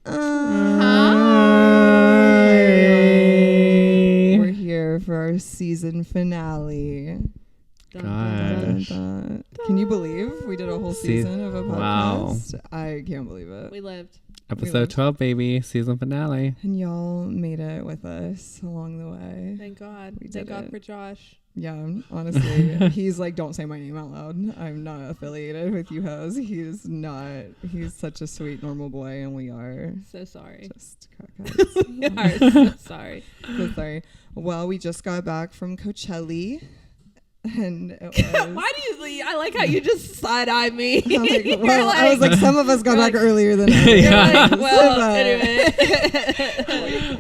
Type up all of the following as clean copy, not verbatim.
We're here for our season finale. Gosh. Can you believe we did a whole season of a podcast? Wow. I can't believe it. We lived. Episode 12, baby. Season finale. And y'all made it with us along the way. Thank God. Thank God for Josh. Yeah, honestly. He's like, don't say my name out loud. I'm not affiliated with you hoes. He's not. He's such a sweet, normal boy, and we are. So sorry. Just crackheads. We are so sorry. So sorry. Well, we just got back from Coachella. And it was why do you leave? I like how you just side-eye me. I was like, some of us got back earlier than yeah. Like, well, anyway.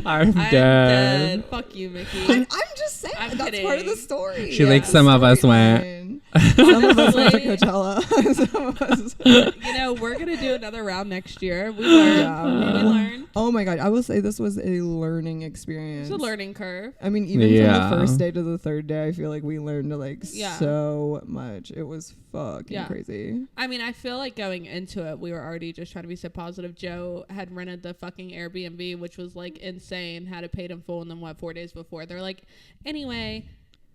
I'm dead. Fuck you, Micki. I'm just saying. I'm that's kidding. part of the story. She like some of us went. Some of us went to Coachella. Some of us. You know, we're going to do another round next year. We learned. We learned. Oh my God. I will say this was a learning experience. It's a learning curve. I mean, even from the first day to the third day, I feel like we learned so much. It was fucking crazy. I mean, I feel like going into it, we were already just trying to be so positive. Joe had rented the fucking Airbnb, which was like insane, had it paid in full, and then 4 days before they're like, anyway,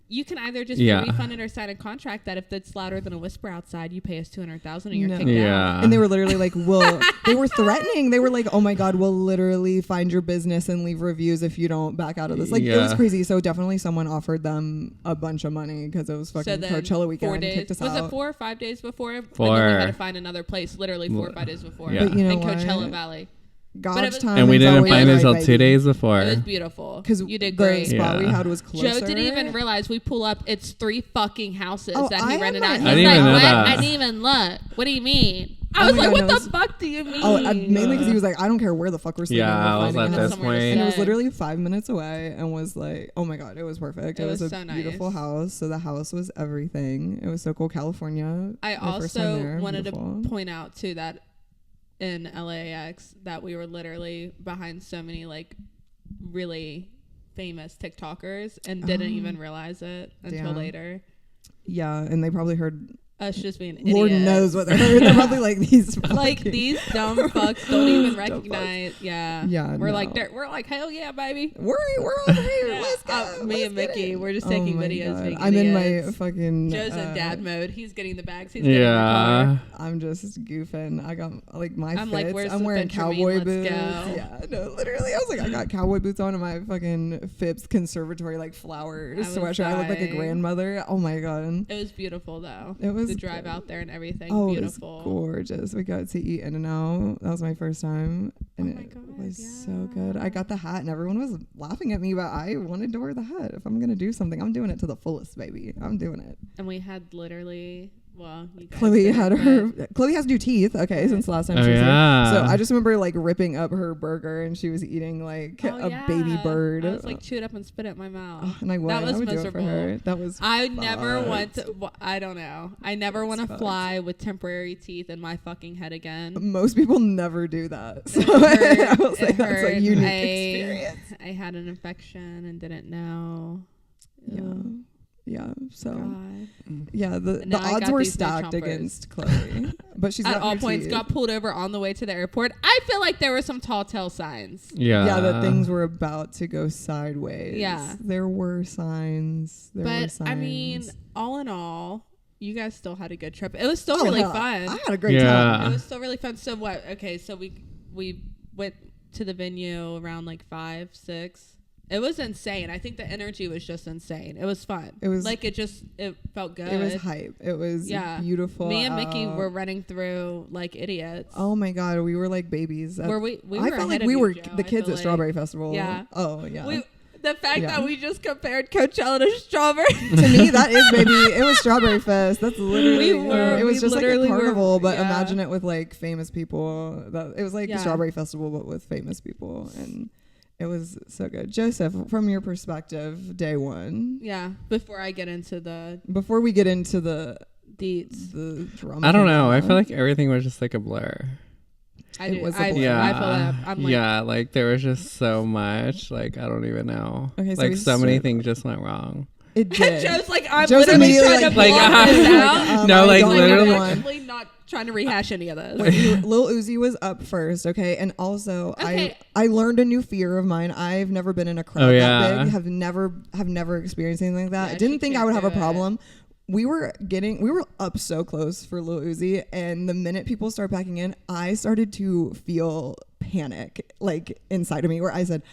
you can either just be refunded or sign a contract that if it's louder than a whisper outside, you pay us $200,000 and you're kicked out. And they were literally like, they were threatening. They were like, oh my God, we'll literally find your business and leave reviews if you don't back out of this. Like, it was crazy. So definitely someone offered them a bunch of money because it was fucking Coachella weekend. 4 days. Kicked us was out. it 4 or 5 days before? 4. And then we had to find another place literally 4 or 5 days before. Yeah. But you know in what? Coachella Valley. God's time, and we didn't find it until 2 days before. It was beautiful because you did great. The spot we had was closer. Joe didn't even realize we pull up. It's 3 fucking houses that he rented out. He's I didn't like, even know what? that. I didn't even look. What do you mean? I was like, what the fuck do you mean? Mainly because he was like, I don't care where the fuck we're sleeping. Yeah, I was at this point. And it was literally 5 minutes away and was like, oh my God, it was perfect. It was a so beautiful house. So the house was everything. It was so cool. California. I also wanted to point out too that in LAX that we were literally behind so many like really famous TikTokers and didn't even realize it until later. Yeah, and they probably heard us just being idiots. Lord knows what they heard. They're probably like these like these dumb fucks don't even recognize. We're like hell yeah, baby. We're over here. Let's go. Me and Micki, we're just taking videos. I'm in my fucking Joe's in dad mode. He's getting the bags. He's getting the car. I'm just goofing. I got like my I'm fits. like, where's I'm wearing cowboy boots. Yeah, no, literally. I was like, I got cowboy boots on and my fucking Phipps conservatory like flowers sweatshirt. I look like a grandmother. Oh my God. It was beautiful though. It was the drive out there and everything. It Beautiful. was gorgeous. We got to eat In-N-Out. That was my first time, and it was so good. I got the hat, and everyone was laughing at me, but I wanted to wear the hat. If I'm gonna do something, I'm doing it to the fullest, baby. I'm doing it. And we had literally. Well, Kloe has new teeth. Okay, since the last time she was here. So I just remember like ripping up her burger and she was eating like a baby bird. I was like chew it up and spit it in my mouth. And I would. That was Do miserable. it for her. That was. I never want to. I don't know. I never want to fly with temporary teeth in my fucking head again. Most people never do that. So I will say that's a unique experience. I had an infection and didn't know. Yeah, so God. The odds were stacked against Kloe, but she's at all points got pulled over on the way to the airport. I feel like there were some tall tale signs. That things were about to go sideways. Yeah, there were signs. I mean, all in all, you guys still had a good trip. It was still really fun. I had a great time. It was still really fun. So what? Okay, so we went to the venue around like 5, 6. It was insane. I think the energy was just insane. It was fun. It was like it felt good. It was hype. It was beautiful. Me and Micki were running through like idiots. Oh my God, we were like babies. I felt like we were the kids at Strawberry Festival. Yeah. Oh yeah. The fact that we just compared Coachella to Strawberry. To me, that is baby. It was Strawberry Fest. That's literally. It was just like a carnival, but imagine it with like famous people. It was like the Strawberry Festival, but with famous people and. It was so good. Joseph, from your perspective, day one. Yeah. Before we get into the deets, the drama. I don't know. I feel like everything was just like a blur. I feel that. I'm like, like there was just so much. Like I don't even know. Okay, like so many things just went wrong. It did. Joe's like, I'm literally trying to block this out. No, like literally not trying to rehash any of this. Lil Uzi was up first, okay? And also, I learned a new fear of mine. I've never been in a crowd that big. Have never experienced anything like that. Yeah, I didn't think I would have a problem. We were up so close for Lil Uzi, and the minute people start packing in, I started to feel panic like inside of me, where I said,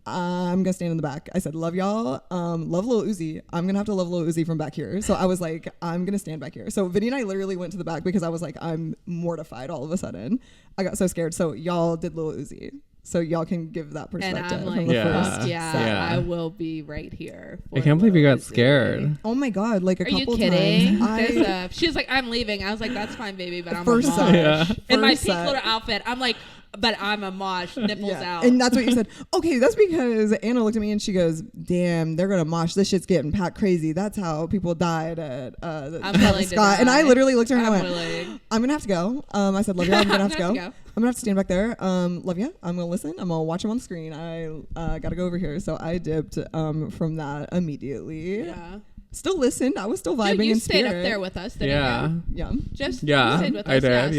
I'm gonna stand in the back. I said, love y'all, love Lil Uzi. I'm gonna have to love Lil Uzi from back here. So I was like, I'm gonna stand back here. So Vinny and I literally went to the back because I was like, I'm mortified all of a sudden. I got so scared. So y'all did Lil Uzi. So y'all can give that perspective. And I'm like, from the first I will be right here. I can't believe you got scared. Oh my God, like a couple times. Are you kidding? She was like, I'm leaving. I was like, that's fine, baby, but I'm a mosh. In my pink little outfit, I'm like, but I'm a mosh, nipples out. And that's what you said. Okay, that's because Anna looked at me and she goes, damn, they're going to mosh. This shit's getting packed crazy. That's how people died at Travis Scott. And I literally looked at her and I went, I'm going to have to go. I said, love you. I'm going to have to go. I'm going to have to stand back there. Love you. I'm going to listen. I'm going to watch him on the screen. I got to go over here. So I dipped from that immediately. Yeah. Still listened. I was still vibing in spirit. You stayed up there with us, didn't you? Yeah. Just yeah, stayed with us. I did.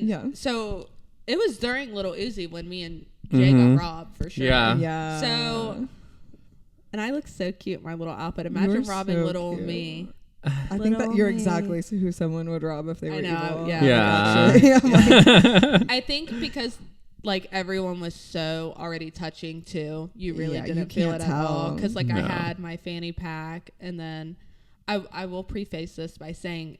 Yeah. So it was during Little Uzi when me and Jay got robbed for sure. Yeah. So, and I look so cute in my little outfit. Imagine robbing little cute. Me. I think that you're exactly who someone would rob if they were evil. Yeah. I think because like everyone was so already touching too, you really didn't feel it at all. Because I had my fanny pack, and then I will preface this by saying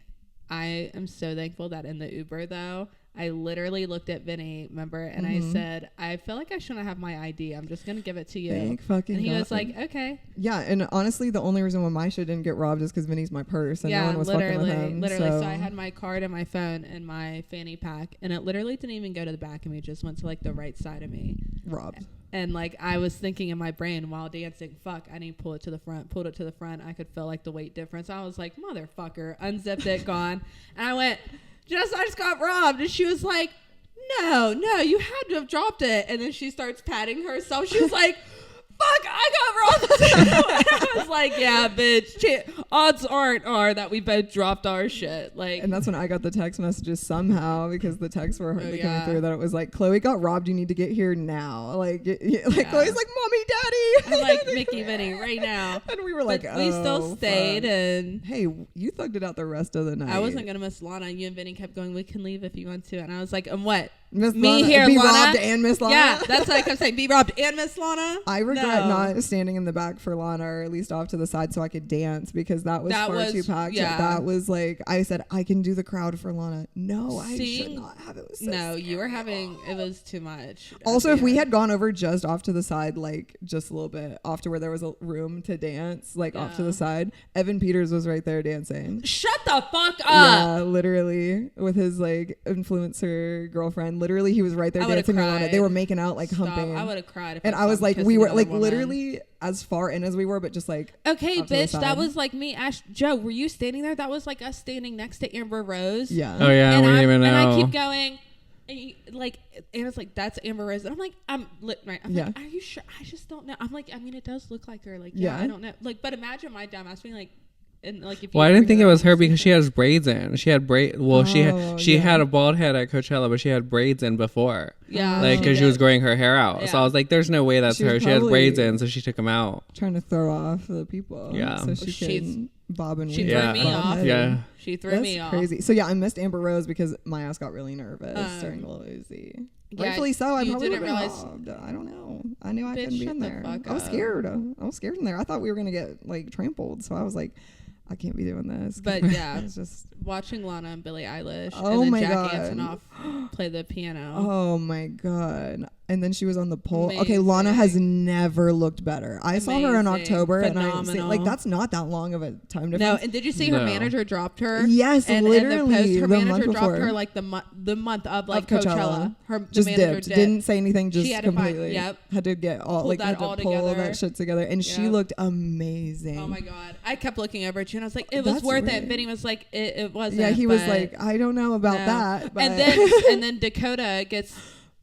I am so thankful that in the Uber though, I literally looked at Vinny, remember, and I said, I feel like I shouldn't have my ID. I'm just going to give it to you. Thank fucking And he God. was like, okay. Yeah, and honestly, the only reason why my shit didn't get robbed is because Vinny's my purse, and no one was fucking with him. Literally. So I had my card and my phone and my fanny pack, and it literally didn't even go to the back of me. It just went to the right side of me. Robbed. And I was thinking in my brain while dancing, fuck, I need to pull it to the front. Pulled it to the front. I could feel the weight difference. I was like, motherfucker, unzipped it, gone. And I went, I just got robbed. And she was like, no, you had to have dropped it. And then she starts patting herself. She was like, fuck, I got robbed. I was like, yeah, bitch. Odds are that we both dropped our shit. And that's when I got the text messages somehow, because the texts were coming through that it was like, Kloe got robbed. You need to get here now. Kloe's like, mommy, daddy. I'm like, Micki, Vinny, right now. And we were like, we still stayed. Fuck. And hey, you thugged it out the rest of the night. I wasn't gonna miss Lana. You and Vinny kept going, we can leave if you want to. And I was like, what? Miss Me Lana, here, be Lana. robbed and Miss Lana. Yeah, that's what I kept saying. Be robbed and Miss Lana. I regret not standing in the back for Lana, or at least off to the side so I could dance, because that was far too packed. Yeah. That was I said, I can do the crowd for Lana. No, I should not have. It was so scary. You were having, it was too much. Also, if we had gone over just off to the side, just a little bit off to where there was a room to dance, off to the side, Evan Peters was right there dancing. Shut the fuck up. Yeah, literally, with his influencer girlfriend. Literally, he was right there dancing on it. They were making out humping. I would have cried. And I was like, we were literally as far in as we were, but just okay, bitch, that was me. Joe, were you standing there? That was us standing next to Amber Rose. Yeah. Oh yeah, and we didn't even know. And I keep going. And Anna's like, that's Amber Rose. And I'm like, I'm like, are you sure? I just don't know. I'm like, I mean, it does look like her. I don't know. But imagine my dumb ass being and if I didn't think it was her because she has braids in. She had she had a bald head at Coachella, but she had braids in before. Yeah, because she was growing her hair out. Yeah. So I was like, "There's no way that's her." She has braids in, so she took them out, trying to throw off the people. Yeah, so she can bob and weave. She threw me off. Yeah, she threw me off. Crazy. So I missed Amber Rose because my ass got really nervous during Lil Uzi. Rightfully so. I probably didn't realize. I don't know. I knew I couldn't be in there. I was scared. I was scared in there. I thought we were gonna get trampled. So I was like, I can't be doing this. But yeah, it's just watching Lana and Billie Eilish and then Jack Antonoff play the piano. Oh my God. And then she was on the pole. Amazing. Okay, Lana has never looked better. I saw her in October. Phenomenal. And that's not that long of a time difference. No, and did you see her manager dropped her? Yes, and literally. Her manager dropped her the month of Coachella. Her just dipped. Didn't say anything, just completely. Had to get all had to pull that shit together. And she looked amazing. Oh my God. I kept looking over at you and I was like, it was worth it. Vinny was like, it wasn't. Yeah, he was like, I don't know about that. But and then Dakota gets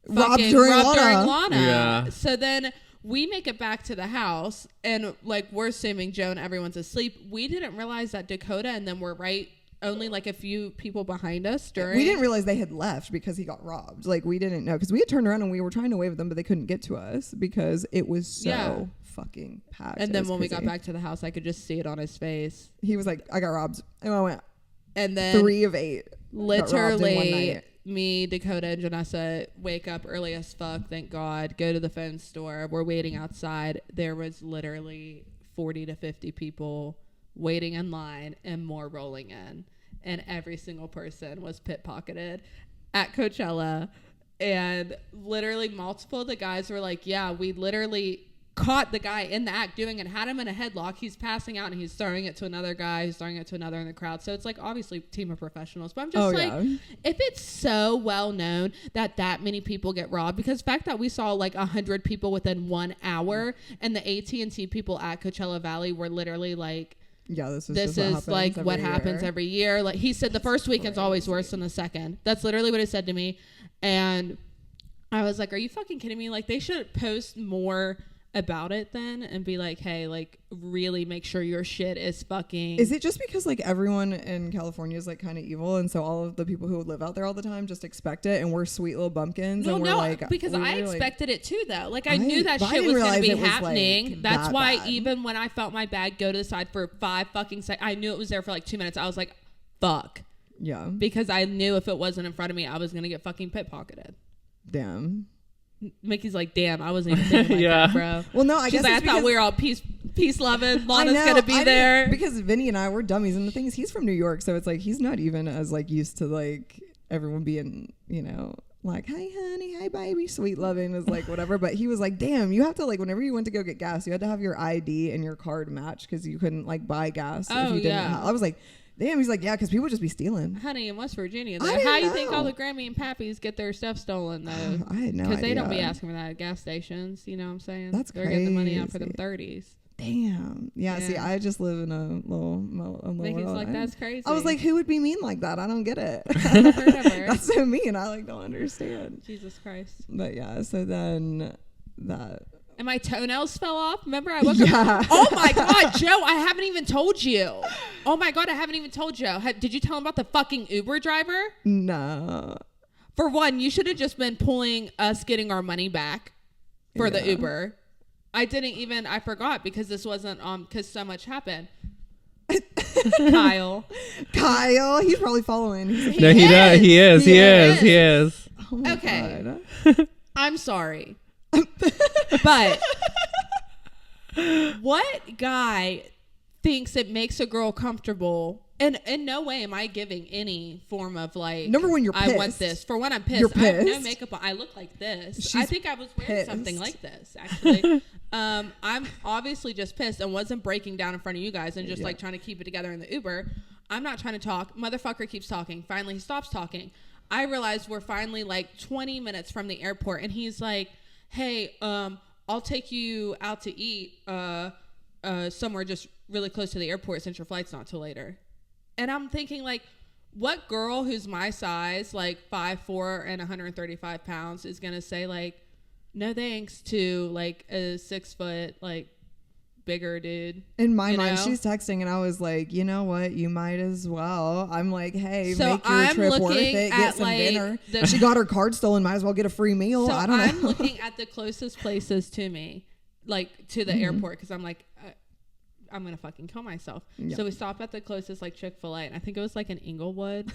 robbed during Lana. Yeah. So then we make it back to the house and we're assuming Joe and everyone's asleep. We didn't realize that Dakota and then we're right only like a few people behind us during. We didn't realize they had left because he got robbed. Like we didn't know because we had turned around and we were trying to wave at them, but they couldn't get to us because it was so fucking packed. And then when we got back to the house, I could just see it on his face. He was like, I got robbed. And I went, and then 3 of 8. Literally, me, Dakota, and Janessa wake up early as fuck, thank God, go to the phone store. We're waiting outside. There was literally 40 to 50 people waiting in line and more rolling in. And every single person was pickpocketed at Coachella. And literally multiple of the guys were like, yeah, we literally caught the guy in the act doing it, had him in a headlock. He's passing out and he's throwing it to another guy, who's throwing it to another in the crowd. So it's like obviously team of professionals. But I'm just if it's so well known that many people get robbed, because the fact that we saw like 100 people within 1 hour and the AT&T people at Coachella Valley were literally like, this is like what happens every year. Like he said, the first weekend's always worse than the second. That's literally what he said to me. And I was like, are you fucking kidding me? Like they should post more about it then and be like, hey, like really make sure your shit is fucking. Is it just because like everyone in California is like kind of evil, and so all of the people who live out there all the time just expect it, and we're sweet little bumpkins? No, and we're like, because I expected it too though. Like I knew that shit was gonna be happening. Like, that's why bad. Even when I felt my bag go to the side for 5 fucking seconds, I knew it was there for like 2 minutes. I was like, fuck. Yeah. Because I knew if it wasn't in front of me, I was gonna get fucking pickpocketed. Damn. Mickey's like, damn, I wasn't even thinking like that, bro. Well, no, I guess like, I thought we were all peace loving. Lana's gonna be there because Vinny and I were dummies, and the thing is, he's from New York, so it's like he's not even as like used to like everyone being, you know, like, hey honey, hey baby, sweet loving is like whatever. But he was like, damn, you have to like whenever you went to go get gas, you had to have your ID and your card match because you couldn't like buy gas if you didn't. I was like, damn. He's like, yeah, because people just be stealing. Honey, in West Virginia, though, how you think all the Grammy and Pappies get their stuff stolen, though? I had no idea. Because they don't be asking for that at gas stations. You know what I'm saying? That's They're crazy. getting the money out for them 30s. Damn. Yeah, see, I just live in a little Mickey's like, that's crazy. I was like, who would be mean like that? I don't get it. That's so mean. I like don't understand. Jesus Christ. But yeah, so then that... And my toenails fell off. Remember, I woke up. Oh my God, Joe! I haven't even told you. Oh my God, I haven't even told Joe. Did you tell him about the fucking Uber driver? No. For one, you should have just been pulling us getting our money back for the Uber. I forgot because this wasn't because so much happened. Kyle, he's probably following. He does. He is. Oh my God. I'm sorry. But what guy thinks it makes a girl comfortable? And in no way am I giving any form of like. Number one, you're pissed. I want this. For when I'm pissed, you're pissed. I have no makeup on. I look like this. I think I was wearing something like this actually. I'm obviously just pissed and wasn't breaking down in front of you guys and just like trying to keep it together in the Uber. I'm not trying to talk. Motherfucker keeps talking. Finally, he stops talking. I realize we're finally like 20 minutes from the airport, and he's like, hey, I'll take you out to eat somewhere just really close to the airport since your flight's not till later. And I'm thinking, like, what girl who's my size, like 5'4" and 135 pounds, is going to say, like, no thanks to, like, a 6 foot, like, bigger dude? In my mind, she's texting, and I was like, you know what? You might as well. I'm like, hey, so make your trip worth it. Get some dinner. She got her card stolen. Might as well get a free meal. So I don't know. I'm looking at the closest places to me, like, to the airport, because I'm like, I'm going to fucking kill myself. Yep. So we stopped at the closest, like, Chick-fil-A, and I think it was, like, in Inglewood.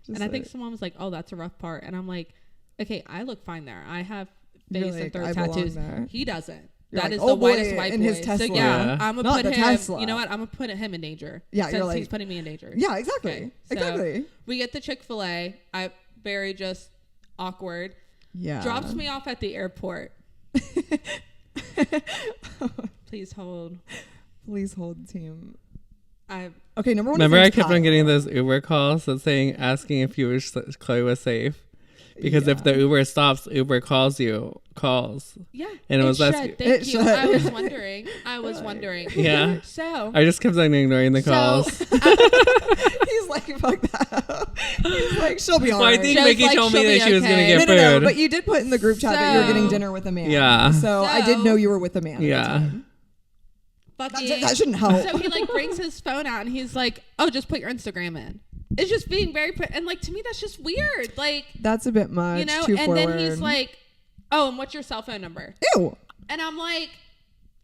And I think someone was like, oh, that's a rough part. And I'm like, okay, I look fine there. I have face and throat tattoos. He doesn't. You're that like, is the whitest white in boy. his Tesla. So yeah, I'm gonna put him. Tesla. You know what? I'm gonna put him in danger. Yeah, you're like, he's putting me in danger. Yeah, exactly. Okay, so exactly. We get the Chick-fil-A. I very just awkward. Yeah. Drops me off at the airport. Please hold. Please hold, team. Okay, number one. Remember, I kept on getting those Uber calls that asking if you wish Kloe was safe. Because if the Uber stops, Uber calls. Yeah. And it was less. Thank you. I was wondering. Yeah. So I just kept on ignoring the calls. He's like, fuck that. He's like, she'll be all right. I think Micki told me that she was going to get food. No, but you did put in the group chat that you were getting dinner with a man. Yeah. So I did know you were with a man. Yeah. That shouldn't help. So he like brings his phone out and he's like, oh, just put your Instagram in. is just being very and like to me that's just weird. Like that's a bit much. You know, too and forward. then he's like, "Oh, and what's your cell phone number?" Ew. And I'm like,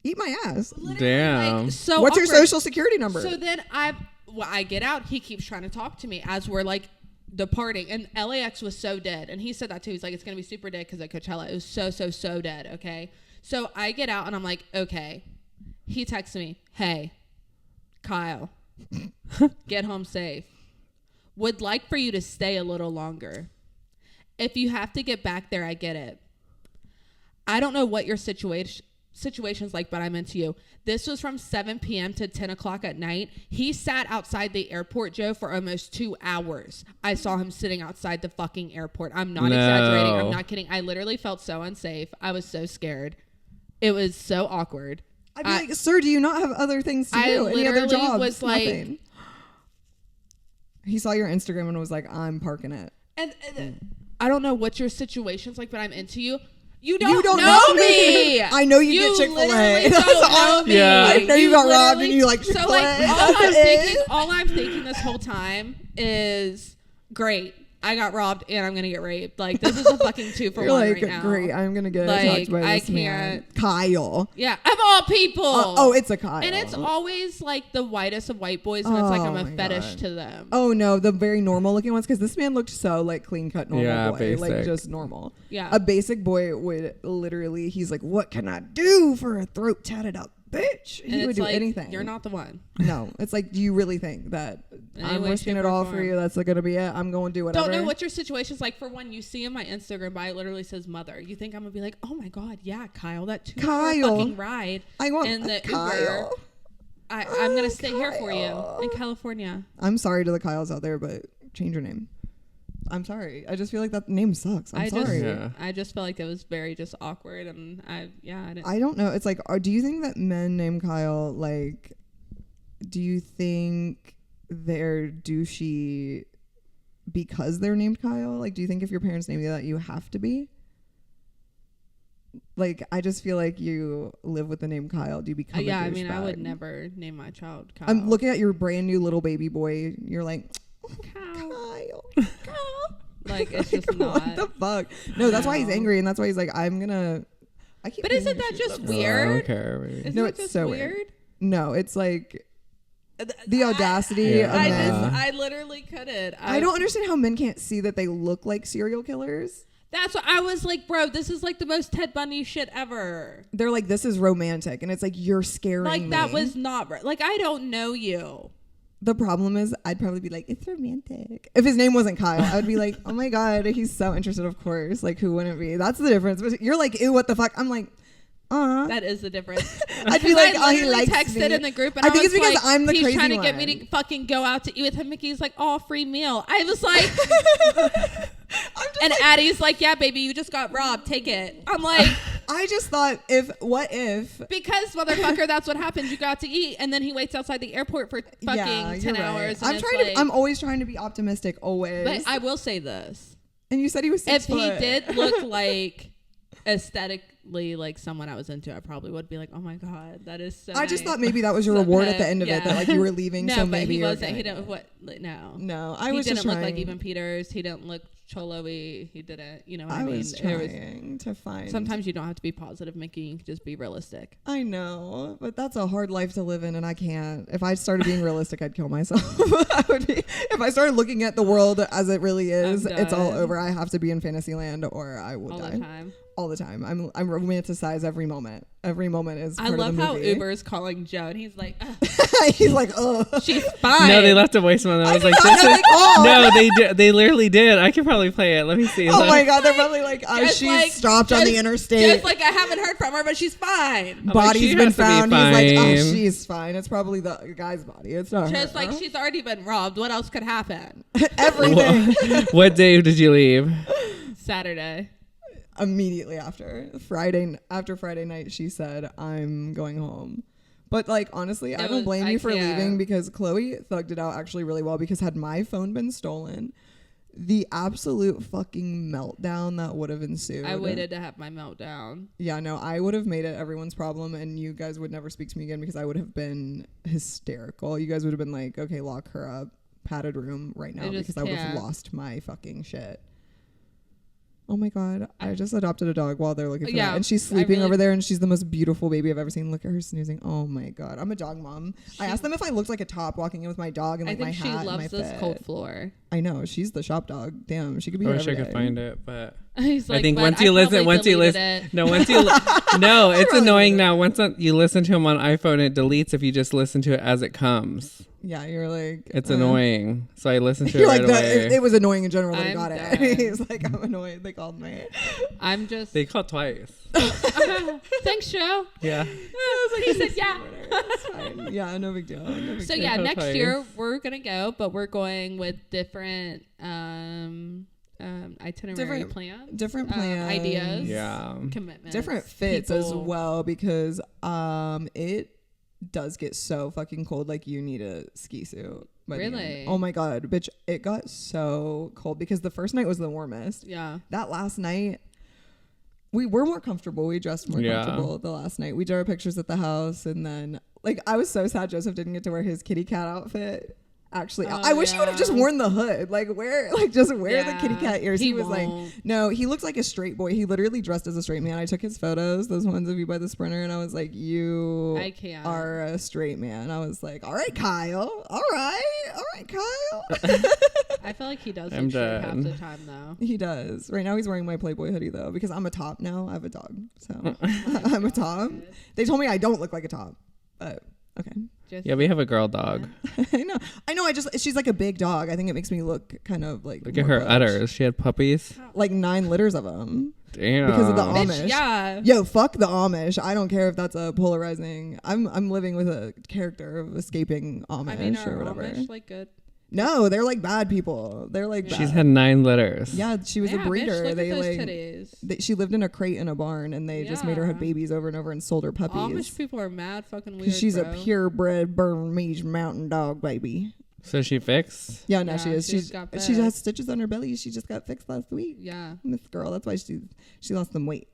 "Eat my ass." Damn. Like, so what's awkward. your social security number? So then I get out. He keeps trying to talk to me as we're like departing, and LAX was so dead. And he said that too. He's like, it's gonna be super dead because at Coachella it was so dead. Okay. So I get out and I'm like, okay. He texts me, "Hey, Kyle, get home safe. Would like for you to stay a little longer. If you have to get back there, I get it. I don't know what your situation's like, but I'm into you." This was from 7 p.m. to 10 o'clock at night. He sat outside the airport, Joe, for almost 2 hours. I saw him sitting outside the fucking airport. I'm not exaggerating. I'm not kidding. I literally felt so unsafe. I was so scared. It was so awkward. I'd be like, "Sir, do you not have other things to do? Any other jobs?" Was like, nothing. He saw your Instagram and was like, "I'm parking it." And I don't know what your situation's like, but I'm into you. You don't know me. I know you get Chick-fil-A. Don't know me. Yeah. I know you got robbed and you like Chick-fil-A. So like all I'm thinking this whole time is, great, I got robbed and I'm gonna get raped. Like this is a fucking 2-for-1 like, right now. Great, I'm gonna get like, attacked by this man. Kyle. Yeah, of all people. It's a Kyle. And it's always like the whitest of white boys, and it's like I'm a fetish to them. Oh no, the very normal looking ones, because this man looked so like clean cut normal boy, basic. like just normal. Yeah, a basic boy would literally, he's like, "What can I do for a throat tatted up bitch?" And he would do like, anything. You're not the one. No, it's like, do you really think that I'm risking it all for you? That's gonna be it. I'm going to do whatever. Don't know what your situation's like. For one, you see in my Instagram bio, it literally says mother. You think I'm gonna be like, "Oh my god, yeah, Kyle, that 2-hour fucking ride." I want in the Kyle. Uber. I'm gonna stay here for you in California. I'm sorry to the Kyles out there, but change your name. I'm sorry. I just feel like that name sucks. I'm sorry. I just felt like it was very just awkward, and I don't know. It's like, do you think that men named Kyle, like, do you think they're douchey because they're named Kyle? Like, do you think if your parents name you that, you have to be? Like, I just feel like you live with the name Kyle. Do you become a douchebag? I mean, I would never name my child Kyle. I'm looking at your brand new little baby boy. You're like, Kyle. Kyle. Like, it's just not. What the fuck? No, that's why he's angry, and that's why he's like, I'm gonna. But isn't that just weird? No, it's so weird. No, it's like the audacity of men. I literally couldn't. I don't understand how men can't see that they look like serial killers. That's what I was like, bro, this is like the most Ted Bundy shit ever. They're like, this is romantic. And it's like, you're scaring me. Like, that was not, like, I don't know you. The problem is, I'd probably be like, it's romantic. If his name wasn't Kyle, I would be like, oh my God, he's so interested, of course. Like, who wouldn't be? That's the difference. But you're like, ew, what the fuck? I'm like, that is the difference. I'd be like, oh, he likes texted me. in the group, and I think it's because like, I'm the crazy one. He's trying to get me to fucking go out to eat with him. Micki's like, oh, free meal. I was like, and like, Addie's like, yeah, baby, you just got robbed. Take it. I'm like, I just thought, what if? Because, motherfucker, that's what happens. You got to eat, and then he waits outside the airport for fucking 10 hours. And I'm always trying to be optimistic, always. But I will say this. And you said he was 6 foot. If he did look like aesthetically like someone I was into, I probably would be like, oh my God, that is so I just thought maybe that was your reward at the end of it, that like you were leaving. No, so but maybe he wasn't. okay. He didn't. What? No. I was just just didn't trying. look like Evan Peters. He didn't look cholo-y. He didn't. You know what I mean? I was trying to find. Sometimes you don't have to be positive, Micki. You can just be realistic. I know, but that's a hard life to live in, and I can't. If I started being realistic, I'd kill myself. I would be. If I started looking at the world as it really is, it's all over. I have to be in fantasy land, or I will die. All the time. I'm romanticize every moment. Every moment is part I love of the how movie. Uber's calling Joe, and he's like, he's like, oh, she's fine. No, they left a voicemail. And I was like, this is no, they did. They literally did. I could probably play it. Let me see. Oh my God, they're probably like, she's like, stopped on the interstate. Just like, I haven't heard from her, but she's fine. Body's been found. He's like, oh, she's fine. It's probably the guy's body. It's not just her. like, she's already been robbed. What else could happen? Everything. What day did you leave? Saturday. Immediately after Friday night, she said, I'm going home. But like, honestly, I don't blame you for leaving, because Kloe thugged it out actually really well, because had my phone been stolen, the absolute fucking meltdown that would have ensued. I waited to have my meltdown. Yeah, no, I would have made it everyone's problem, and you guys would never speak to me again, because I would have been hysterical. You guys would have been like, okay, lock her up. padded room right now because I would have lost my fucking shit. Oh my God. I just adopted a dog while they're looking for that. And she's sleeping over there and she's the most beautiful baby I've ever seen. Look at her snoozing. Oh my God. I'm a dog mom. I asked them if I looked like a top walking in with my dog and like my hat and my fit. I think she loves this cold floor. I know. She's the shop dog. Damn. She could be here every day. I wish I could find it, but He's like, I think once you listen, no, it's annoying now. Once you listen to him on iPhone, it deletes if you just listen to it as it comes. Yeah, you're like... It's annoying. So I listened to it right away. It was annoying in general that he got it. He's like, I'm annoyed. They called me. They called twice. Thanks, Joe. Yeah. He said, yeah. Yeah, no big deal. So yeah, next year we're going to go, but we're going with different... itinerary plans, different plans, ideas, commitments, different fits as well, because it does get so fucking cold. Like you need a ski suit. Really? Oh my God, bitch! It got so cold because the first night was the warmest. Yeah. That last night, we were more comfortable. We dressed more comfortable the last night. We did our pictures at the house, and then like I was so sad Joseph didn't get to wear his kitty cat outfit. Actually, I wish he would have just worn the hood. Like wear the kitty cat ears. He was like, no, he looks like a straight boy. He literally dressed as a straight man. I took his photos, those ones of you by the Sprinter, and I was like, you are a straight man. I was like, all right, Kyle. All right, Kyle. I feel like he does look straight half the time though. He does. Right now he's wearing my Playboy hoodie though, because I'm a top now. I have a dog, so I'm a top. They told me I don't look like a top, but okay. Yeah, we have a girl dog. I know. She's like a big dog. I think it makes me look kind of like. Look at her udders. She had puppies. Like 9 litters of them. Damn. Because of the Amish. Yeah. Yo, fuck the Amish. I don't care if that's a polarizing. I'm living with a character of escaping Amish or whatever. Amish like good? No, they're like bad people. They're like bad. She's had 9 litters. Yeah, she was a breeder. Bitch, look at those titties. She lived in a crate in a barn, and they just made her have babies over and over and sold her puppies. Amish people are mad fucking weird. She's a purebred Burmese mountain dog baby. So she fixed? Yeah, no, she is. She has stitches on her belly. She just got fixed last week. Yeah, this girl. That's why she lost some weight.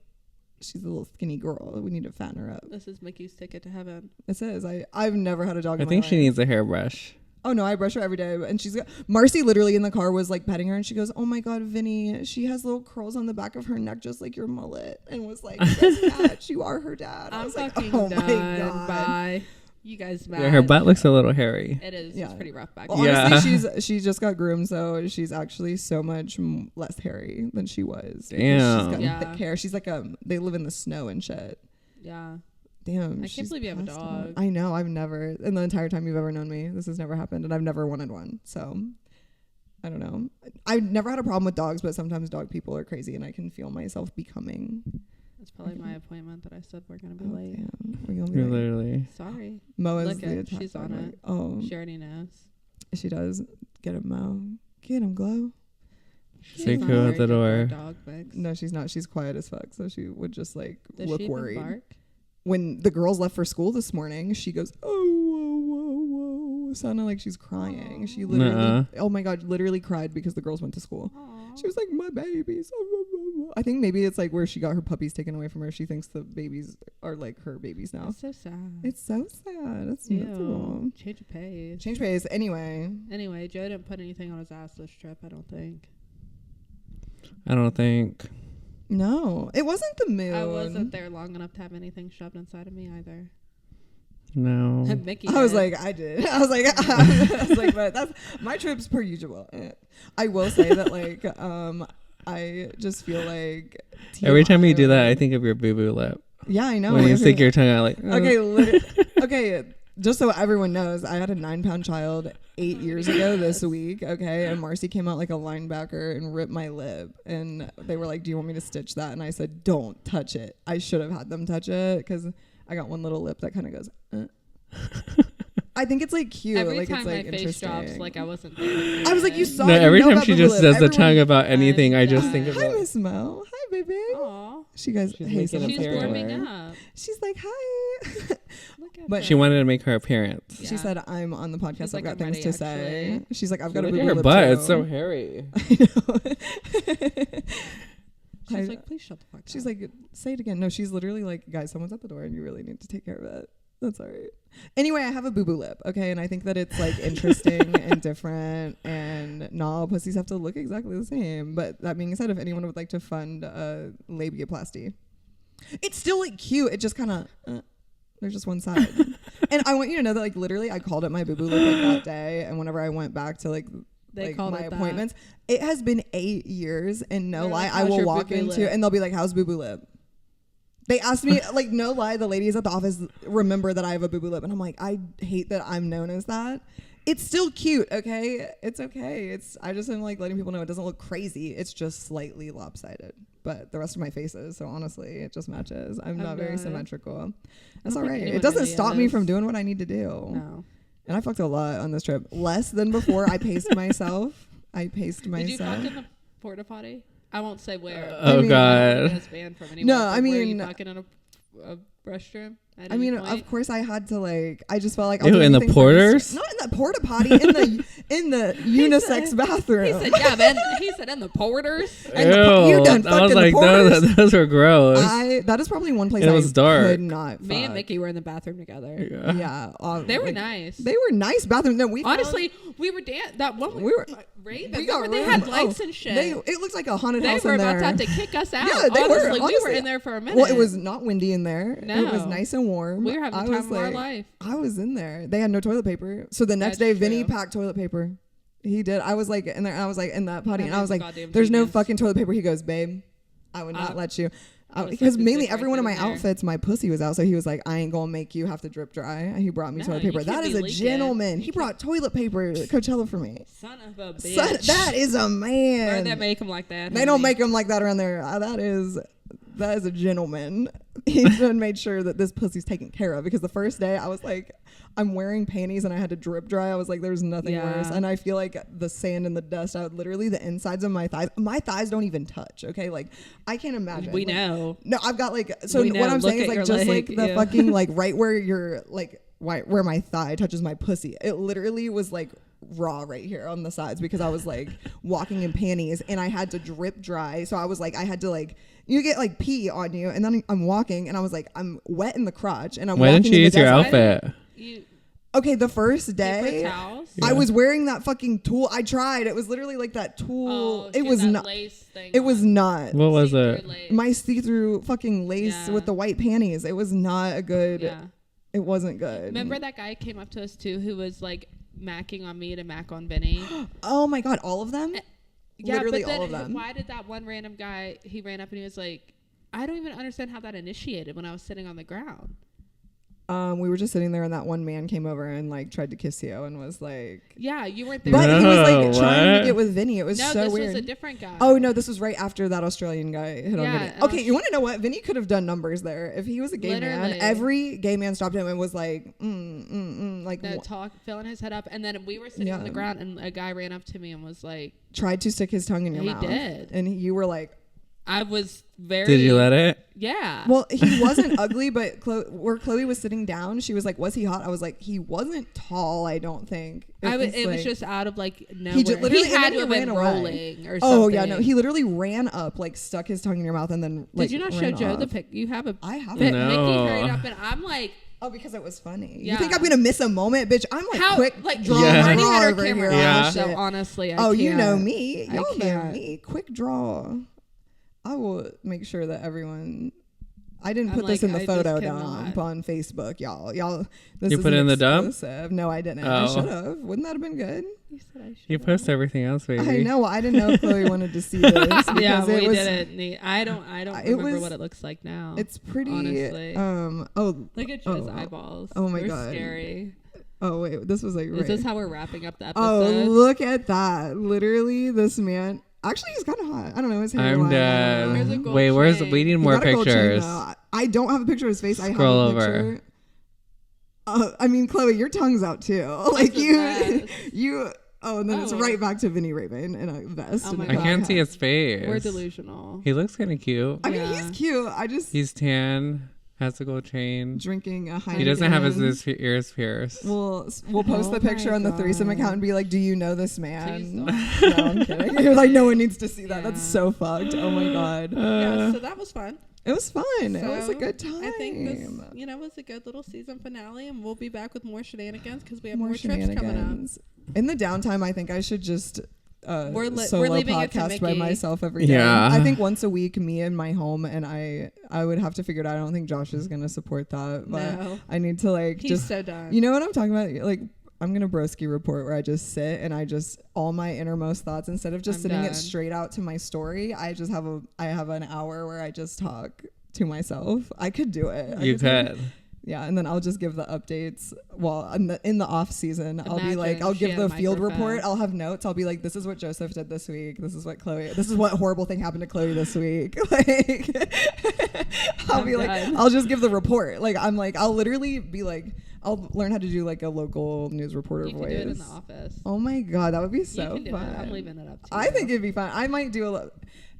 She's a little skinny girl. We need to fatten her up. This is Micki's ticket to heaven. It is. I've never had a dog. I think she needs a hairbrush. Oh no, I brush her every day, and Marcy literally in the car was like petting her, and she goes, "Oh my God, Vinny, she has little curls on the back of her neck just like your mullet," and was like, "Yes, you are her dad." I was like, "Oh my God, bye." You guys mad? Yeah, her butt looks a little hairy. It is. Yeah. It's pretty rough back. Well, honestly, she just got groomed, so she's actually so much less hairy than she was. Damn. She's got thick hair. She's like they live in the snow and shit. Yeah. Damn, I can't believe you have a dog. I know. I've never, in the entire time you've ever known me, this has never happened, and I've never wanted one. So, I don't know. I've never had a problem with dogs, but sometimes dog people are crazy, and I can feel myself becoming. It's probably my appointment that I said we're gonna be late. Damn. We're gonna be late. Literally. Sorry. Mo is the attack. She's on it. Oh, she already knows. She does. Get him, Mo. Get him, Glow. Say cool at the door. Dog mix. No, she's not. She's quiet as fuck, so she would just like look worried. Bark? When the girls left for school this morning, she goes, oh, sounded like she's crying. She literally, oh my God, literally cried because the girls went to school. Aww. She was like, my babies. I think maybe it's like where she got her puppies taken away from her. She thinks the babies are like her babies now. That's so sad. It's so sad. That's miserable. Change of pace. Change pace. Anyway, Joe didn't put anything on his ass this trip, I don't think. No, it wasn't the moon. I wasn't there long enough to have anything shoved inside of me either. No. Micki I was like, I did. I was like, but that's my trips per usual. I will say that like, I just feel like every time you do that, I think of your boo-boo lip. Yeah, I know. When you stick your tongue out like, okay. Just so everyone knows, I had a 9-pound child 8 years ago this week, okay? And Marcy came out like a linebacker and ripped my lip. And they were like, do you want me to stitch that? And I said, don't touch it. I should have had them touch it because I got one little lip that kind of goes, I think it's like cute. Every like time it's like my face interesting. drops, like I wasn't there. I was like, you saw. No, every time she just does the Everyone, tongue about anything, I just think about. Hi, Miss Mo. Hi, baby. Aww. She goes, hey, she's warming up. She's like, hi. But she wanted to make her appearance. Yeah. She said, I'm on the podcast. I've got things to say. She's like, I've got a boo-boo her lip butt. too. It's so hairy. I know. She's like, please shut the fuck up. She's like, say it again. No, she's literally like, guys, someone's at the door and you really need to take care of it. That's all right. Anyway, I have a boo-boo lip, okay? And I think that it's like interesting and different, and not all pussies have to look exactly the same. But that being said, if anyone would like to fund a labiaplasty, it's still like cute. It just kind of, there's just one side. And I want you to know that like literally I called it my boo-boo lip like that day. And whenever I went back to like my appointments, it has been 8 years, and no lie, I will walk into and they'll be like, how's boo-boo lip? They asked me, like, no lie, the ladies at the office remember that I have a boo-boo lip. And I'm like, I hate that I'm known as that. It's still cute, okay? It's okay. I just am, like, letting people know it doesn't look crazy. It's just slightly lopsided. But the rest of my face is, so honestly, it just matches. I'm not very symmetrical. That's all right. It doesn't stop me from doing what I need to do. No. And I fucked a lot on this trip. Less than before. I paced myself. Did you fuck in the porta potty? I won't say where. God. No, I mean, were you fucking in a restroom? I mean, of course, I had to like. I just felt like I'll do in the porters. Not in the porta potty. in the unisex bathroom. He said, "Yeah, man." He said, "In the porters." Ew, you done fucked I was in like, the porters? Those are gross. That is probably one place it was dark. Could not. Me and Micki were in the bathroom together. Yeah, they were nice. They were nice bathrooms. No, we were that one. We were right. They had lights and shit. It looks like a haunted house in there. They were about to have to kick us out. Yeah, they were. Honestly, we were in there for a minute. Well, it was not windy in there. No. It was nice and warm. We were having the time of our life. I was in there. They had no toilet paper. So the next day, Vinny packed toilet paper. He did. I was like in there. I was like in that potty, and I was like, "There's no fucking toilet paper." He goes, "Babe, I would not let you." Because mainly every one of my outfits, my pussy was out. So he was like, "I ain't gonna make you have to drip dry." And he brought me toilet paper. That is a gentleman. He brought toilet paper to Coachella for me. Son of a bitch. That is a man. Where they make him like that? They don't make him like that around there. That is a gentleman. He done made sure that this pussy's taken care of, because the first day I was like, I'm wearing panties and I had to drip dry. I was like, there's nothing worse. And I feel like the sand and the dust out, literally the insides of my thighs don't even touch. Okay. Like I can't imagine. We know. No, I've got like, so what I'm saying is like, just like the fucking like right where you're like, where my thigh touches my pussy. It literally was like raw right here on the sides, because I was like walking in panties and I had to drip dry. So I was like, I had to like, you get like pee on you, and then I'm walking and I was like, I'm wet in the crotch, and I'm Why walking didn't you use your outfit? Okay, the first day I was wearing that fucking tulle. I tried. It was literally like that tulle. It was not. It was not. What was it? Lace. My see-through fucking lace with the white panties. It was not a good. Yeah. It wasn't good. Remember that guy came up to us too, who was like macking on me to mac on Vinny. Oh my god, all of them. Yeah, literally but then all of them. Why did that one random guy? He ran up and he was like, "I don't even understand how that initiated when I was sitting on the ground." We were just sitting there, and that one man came over and like tried to kiss you and was like, "Yeah, you weren't there." But he was like trying to get with Vinny. It was so weird. No, this was a different guy. Oh no, this was right after that Australian guy hit on Vinny. Okay, you want to know what? Vinny could have done numbers there if he was a gay man. Every gay man stopped him and was like, like filling his head up, and then we were sitting on the ground, and a guy ran up to me and was like, tried to stick his tongue in your mouth. He did, and you were like. I was very... Did you let it? Yeah. Well, he wasn't ugly, but where Kloe was sitting down, she was like, was he hot? I was like, he wasn't tall, I don't think. It was just out of like nowhere. He had to have been rolling or something. Oh, yeah, no. He literally ran up, like stuck his tongue in your mouth and then like, did you not show Joe the pic? You have a... I have it. No. Micki hurried up and I'm like... Oh, because it was funny. Yeah. You think I'm gonna miss a moment, bitch? I'm like quick draw over here. Yeah. So honestly, I can't. You know me. Y'all know me. Quick draw. I will make sure that everyone. I didn't put this in the photo dump on Facebook, y'all. This you put it in the dump? No, I didn't. I should have. Wouldn't that have been good? You said I should. You post everything else, baby. I know. I didn't know if Kloe wanted to see this. Yeah, we didn't. I don't remember what it looks like now. It's pretty. Honestly. Look at Joe's eyeballs. Oh my god. Scary. Oh wait, this was like. Is this how we're wrapping up the episode? Oh, look at that! Literally, this man. Actually, he's kind of hot. I don't know his hair. I'm dead. Wait, we need more pictures. I don't have a picture of his face. Scroll I have a picture. Over. I mean, Kloe, your tongue's out too. Like you. Oh, and then it's right back to Vinny Raven in a vest. Oh I can't see his face. We're delusional. He looks kind of cute. I mean, he's cute. He's tan. Has a gold chain. Drinking a Heineken. He doesn't have his ears pierced. We'll post the picture on the threesome account and be like, "Do you know this man?" No, I'm kidding. You're like, no one needs to see that. That's so fucked. Oh my god. Yeah, so that was fun. It was fun. So it was a good time. I think this, was a good little season finale, and we'll be back with more shenanigans because we have more trips coming up. In the downtime, I think I should just solo we're podcast by myself every day. Yeah. I think once a week, me and my home, and I would have to figure it out. I don't think Josh is gonna support that, but I need to he's so done. You know what I'm talking about? Like, I'm gonna broski report where I just sit and all my innermost thoughts, instead of just sitting it straight out to my story, I have an hour where I just talk to myself. I could do it. You could. Yeah, and then I'll just give the updates while in the off season. I'll be like, I'll give the field report. I'll have notes. I'll be like, this is what Joseph did this week. This is what horrible thing happened to Kloe this week. Like, I'll just give the report. Like, I'll literally be like, I'll learn how to do like a local news reporter voice. You can do it in the office. Oh my God, that would be so fun. I'm leaving it up to you. I think it'd be fun. I might do leave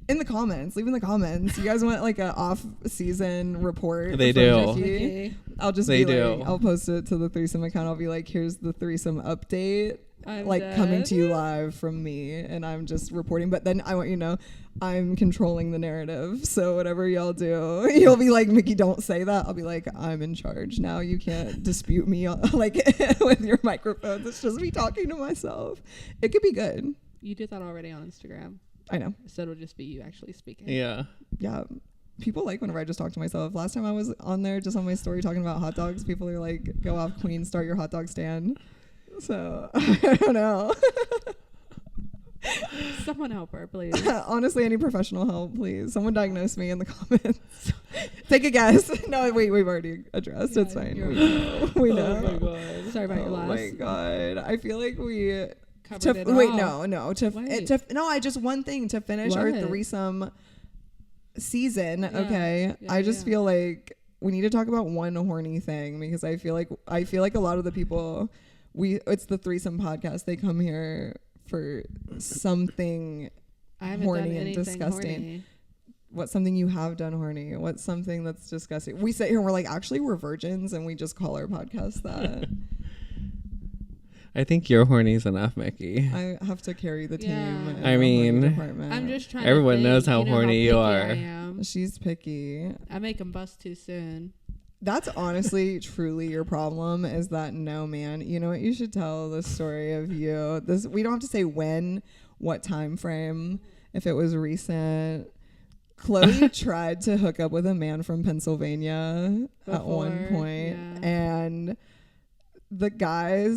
in the comments. You guys want like an off-season report? They do. I'll just I'll post it to the threesome account. I'll be like, here's the threesome update. Coming to you live from me, and I'm just reporting. But then I want you to know I'm controlling the narrative. So whatever y'all do, you'll be like, Micki, don't say that. I'll be like, I'm in charge now. You can't dispute me with your microphones. It's just me talking to myself. It could be good. You did that already on Instagram. I know. So it'll just be you actually speaking. Yeah. Yeah. People like whenever I just talk to myself. Last time I was on there just on my story talking about hot dogs, people are like, go off queen, start your hot dog stand. So I don't know. Someone help her, please. Honestly, any professional help, please. Someone diagnose me in the comments. Take a guess. No, wait, we've already addressed. It's fine. We know. Oh my God. Sorry about your loss. Oh my God. I feel like we covered it all. Wait, no. I just one thing to finish our threesome season. Yeah. Okay. Yeah, I just feel like we need to talk about one horny thing, because I feel like a lot of the people it's the threesome podcast. They come here for something horny and disgusting. Horny. What's something you have done horny? What's something that's disgusting? We sit here and we're like, actually, we're virgins, and we just call our podcast that. I think you're horny's enough, Micki. I have to carry the team. I mean, I'm just trying. Everyone knows how horny you are. She's picky. I make them bust too soon. That's honestly truly your problem, is that no man. You know what? You should tell the story of you. We don't have to say when, what time frame, if it was recent. Kloe tried to hook up with a man from Pennsylvania at one point, and the guy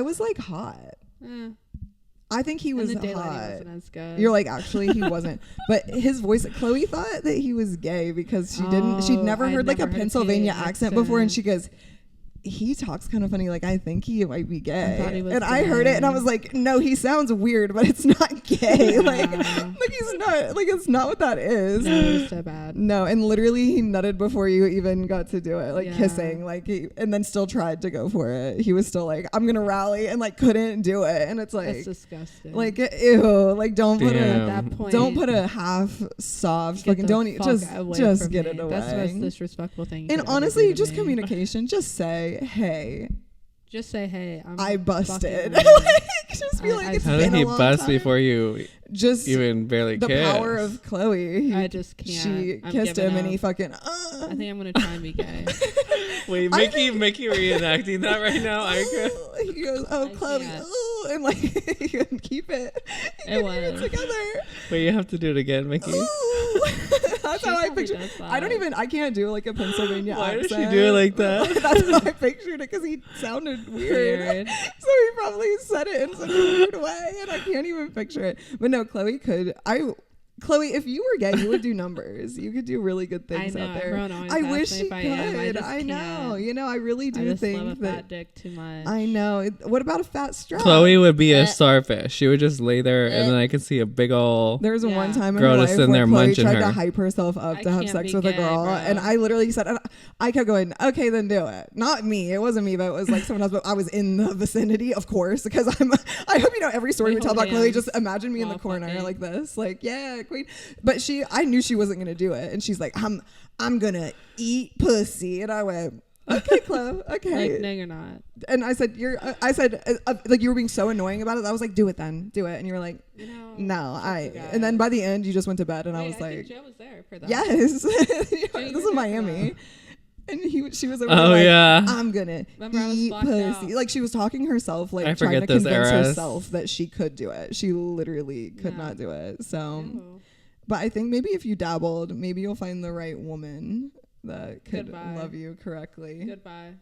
was like hot. I think he was hot. He wasn't as good. You're like, actually, he wasn't. But his voice, Kloe thought that he was gay because she'd never heard like a Pennsylvania accent before, and she goes, he talks kind of funny, like, I think he might be gay. I heard it and I was like, no, he sounds weird, but it's not gay. Like he's not, like, it's not what that is. No, it was so bad. No, and literally he nutted before you even got to do it, like kissing, like, and then still tried to go for it. He was still like, I'm gonna rally, and like couldn't do it. And it's like, that's disgusting. Like, ew, like don't put at that point, don't put a half soft fucking, don't just get it away. That's the most disrespectful thing. And honestly, just communication, just say, hey, I busted. Like, just be like, it's how been did he a long bust time. Before you just even barely the kissed? Power of Kloe. I just can't. She kissed him and he fucking I think I'm gonna try and be gay. Wait, Micki reenacting that right now. He goes, oh, Kloe, and like he couldn't keep it. It was together. Wait, you have to do it again, Micki. That's how I picture. I can't do like a Pennsylvania accent. Why did she do it like that? That's how I pictured it, because he sounded weird. So he probably said it in such a weird way, and I can't even picture it. But no, Kloe could. Kloe, if you were gay, you would do numbers. You could do really good things out there. I wish she could. I know. You know, I really do think love a fat dick too much. I know. What about a fat strap? Kloe would be a starfish. She would just lay there, and then I could see a big old. There was one time in her life where Kloe tried to hype herself up to have sex with a girl, and I literally said, I kept going, okay, then do it. Not me. It wasn't me, but it was like someone else. But I was in the vicinity, of course, because I hope you know every story we tell about Kloe. Just imagine me in the corner like this, like, yeah, queen. But I knew she wasn't gonna do it, and she's like, I'm gonna eat pussy, and I went, Okay, Kloe. Okay. Like, no, you're not. And I said, like, you were being so annoying about it. I was like, do it then. Do it. And you were like, no. And then by the end, you just went to bed. And I was like, Joe was there for that. Yes. This is Miami. And she was over I'm gonna eat pussy. Like, she was talking herself, like, trying to convince herself that she could do it. She literally could not do it. So, but I think maybe if you dabbled, maybe you'll find the right woman that could love you correctly. Goodbye.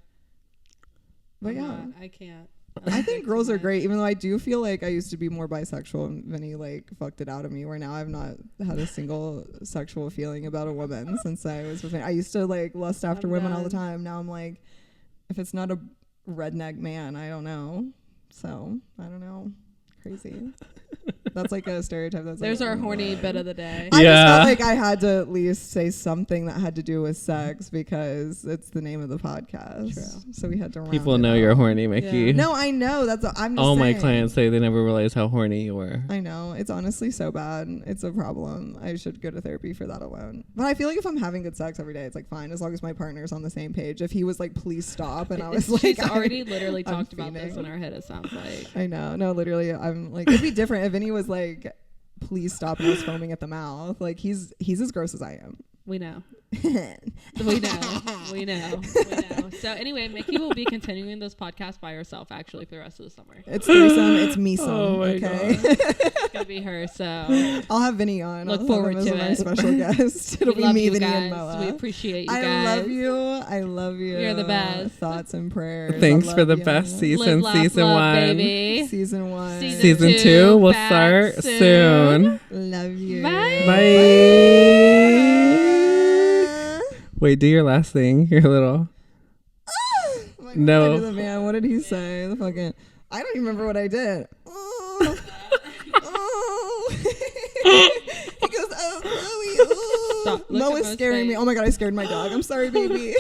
But I can't. I think girls are great, even though I do feel like I used to be more bisexual and Vinny like fucked it out of me, where now I've not had a single sexual feeling about a woman since I was with him. I used to like lust after women all the time. Now I'm like, if it's not a redneck man, I don't know. So I don't know. Crazy. That's like a stereotype. There's our horny bit of the day. I just felt like I had to at least say something that had to do with sex because it's the name of the podcast. True. So we had to. People know you're horny, Micki. Yeah. No, I know. I'm just all saying. My clients say they never realized how horny you were. I know. It's honestly so bad. It's a problem. I should go to therapy for that alone. But I feel like if I'm having good sex every day, it's like fine as long as my partner's on the same page. If he was like, please stop, and I was like, she's already literally talked about this in our head. It sounds like. I know. No, literally, I'm like, it'd be different if Vinny was like, please stop, and I was foaming at the mouth. Like, he's as gross as I am. We know. We know. So anyway, Micki will be continuing this podcast by herself actually for the rest of the summer. It's threesome. It's me some. Okay. It's gonna be her. So I'll have Vinny on. Look forward to it. My special guest. It'll be me, Vinny, and Moa. We appreciate you guys. I love you. You're the best. Thoughts and prayers. Thanks for the best season. Season 1, baby. Season 1. Season 2 will start soon. Love you. Bye. Wait, do your last thing. Your little. Oh no. God, man, what did he say? The fucking. I don't even remember what I did. Oh. He goes, oh, Chloe. Oh. Mo is scaring me. Oh my God, I scared my dog. I'm sorry, baby.